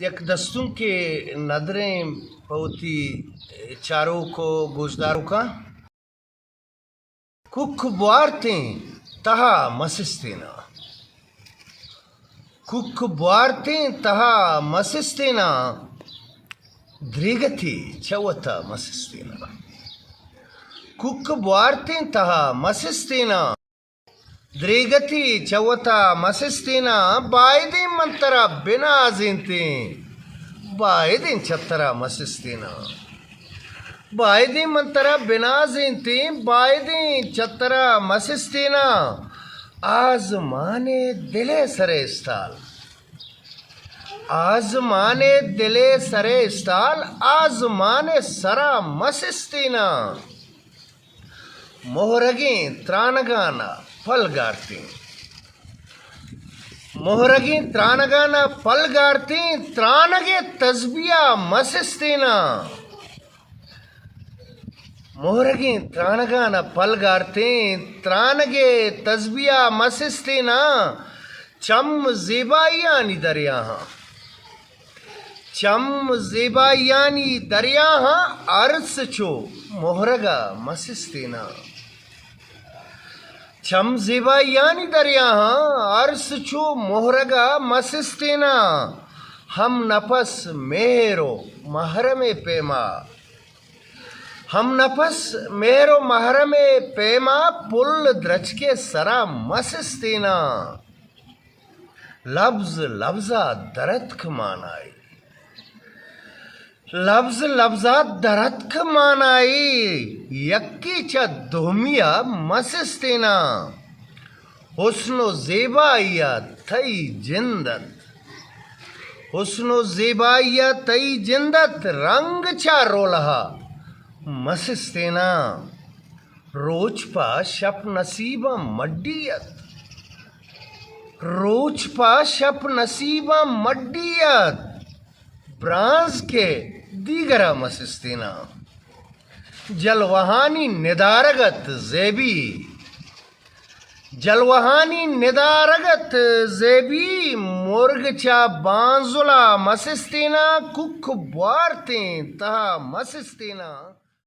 एक दस्तों के नदरें पौती चारों को गोजदारों का कुख बुआरतें तहा मसिस्तेना कुख बुआरतें तहा मसिस्तेना द्रिगति चवता मसिस्तेना कुख बुआरतें तहा मसिस्तेना द्रिगति चवता मसिस्तेना बायदे मंतरा बिना आजिंते बायदे चतरा मसिस्तेना बायदे मंतरा बिना आजिंते बायदे चतरा मसिस्तेना आजमाने दिले सरे स्ताल आजमाने दिले सरे स्ताल आजमाने सरा मसिस्तेना मोहरगे त्राणगाना पलगारते मोहरगे त्राणगाना पलगारते त्राणगे तस्बिया मसिस्तेना मोहरगे त्राणगाना पलगारते त्राणगे तस्बिया मसिस्तेना चम ज़ेबायानी दरियाहा चम ज़ेबायानी दरियाहा अर्स चो मोहरगा मसिस्तेना चम ज़ेबायानी दरियाहा अर्स चो मोहरगा मसिस्तेना हम नफस मेहरो महरम पेमा हम नफस मेहरो महरम पेमा पुल द्रच के सरा मसिस्तेना लफ्ज लफ्जा दरद मानाई लफ्ज लफ्जा दरद मानाई यक्की च दोमिया मसिस्तेना हुस्नो ज़ेबाइया थई जिंदत हुस्नो ज़ेबाइया तई जिंदत रंग चा रोलहा मसिस्तेना रोचपा शप नसीबा मड्डियत रोचपा शप नसीबा मड्डियत ब्रांज के दीगरा मसिस्तेना जलवहानी निदारगत ज़ेबी जलवहानी निदारगत ज़ेबी मुर्गचा बांजुला मसिस्तेना कुख बुआरतें तहा मसिस्तेना।